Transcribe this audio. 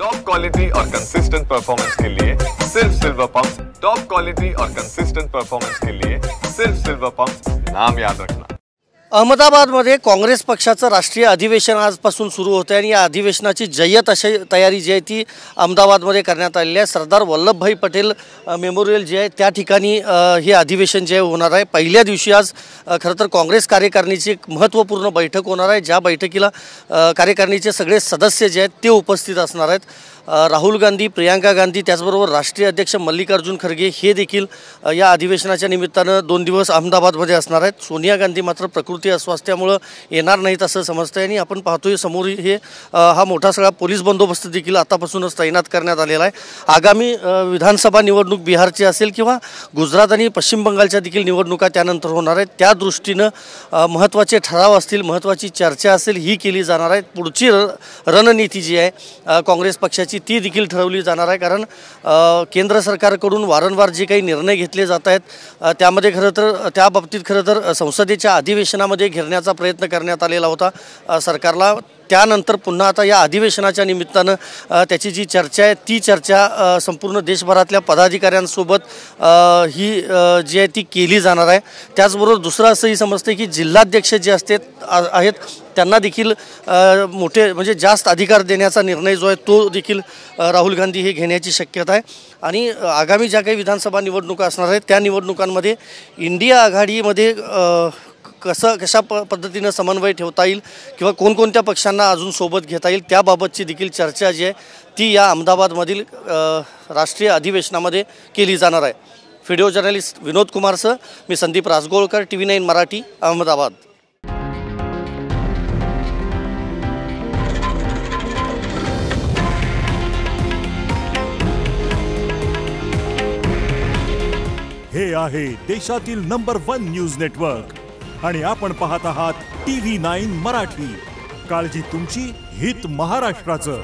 Top quality और consistent performance के लिए सिर्फ सिल्वर पंप्स। टॉप क्वालिटी और कंसिस्टेंट परफॉर्मेंस के लिए सिर्फ सिल्वर पंप्स, नाम याद रखना। अहमदाबादमध्ये काँग्रेस पक्षाचं राष्ट्रीय अधिवेशन आजपासून सुरू होतं आणि या अधिवेशनाची जय्यत अशी तयारी जी आहे ती अहमदाबादमध्ये करण्यात आलेली आहे। सरदार वल्लभभाई पटेल मेमोरियल जे आहे त्या ठिकाणी हे अधिवेशन जे होणार आहे। पहिल्या दिवशी आज खरं तर काँग्रेस कार्यकारिणीची एक महत्त्वपूर्ण बैठक होणार आहे, ज्या बैठकीला कार्यकारिणीचे सगळे सदस्य जे आहेत ते उपस्थित असणार आहेत। राहुल गांधी, प्रियंका गांधी, त्याचबरोबर राष्ट्रीय अध्यक्ष मल्लिकार्जुन खरगे हे देखील या अधिवेशनाच्या निमित्तानं 2 दिवस अहमदाबादमध्ये असणार आहेत। सोनिया गांधी मात्र प्रकृती अस्वास्थ्यामुळे येणार नाहीत असं समजतंय आणि आपण पाहतोय समोर हे हा मोठा सगळा पोलीस बंदोबस्त देखील आतापासूनच तैनात करण्यात आलेला आहे। आगामी विधानसभा निवडणूक बिहारची असेल किंवा गुजरात आणि पश्चिम बंगालच्या देखील निवडणुका त्यानंतर होणार आहेत, त्या दृष्टीनं महत्त्वाचे ठराव असतील, महत्त्वाची चर्चा असेल ही केली जाणार आहे। पुढची रणनीती जी आहे काँग्रेस पक्षाची ती देखील ठरवली जाणार आहे, कारण केंद्र सरकारकडून वारंवार जे काही निर्णय घेतले जात आहेत त्यामध्ये खरं तर त्या बाबतीत खरं तर संसदेच्या अधिवेशनामध्ये घेण्याचा प्रयत्न करण्यात आलेला होता सरकारला। त्यानंतर पुन्हा आता या अधिवेशनाच्या निमित्तानं त्याची जी चर्चा आहे ती चर्चा संपूर्ण देशभरातल्या पदाधिकाऱ्यांसोबत ही जी आहे ती केली जाणार आहे। त्याचबरोबर दुसरं असंही समजतं की जिल्हाध्यक्ष जे आहेत त्यांना देखील मोठे म्हणजे जास्त अधिकार देण्याचा निर्णय जो आहे तो देखील राहुल गांधी हे घेण्याची शक्यता आहे। आणि आगामी ज्या काही विधानसभा निवडणुका असणार आहेत त्या निवडणुकांमध्ये इंडिया आघाडीमध्ये कशा पद्धतीनं समन्वय ठेवता येईल किंवा कोणकोणत्या पक्षांना अजून सोबत घेता येईल त्याबाबतची देखील चर्चा जी आहे ती या अहमदाबादमधील राष्ट्रीय अधिवेशनामध्ये केली जाणार आहे। व्हिडिओ जर्नलिस्ट विनोद कुमारसह मी संदीप राजगोळकर, TV9 मराठी, अहमदाबाद। हे आहे देशातील नंबर 1 न्यूज नेटवर्क आणि आपण पाहत आहात TV9 मराठी। काळजी तुमची, हित महाराष्ट्राचं।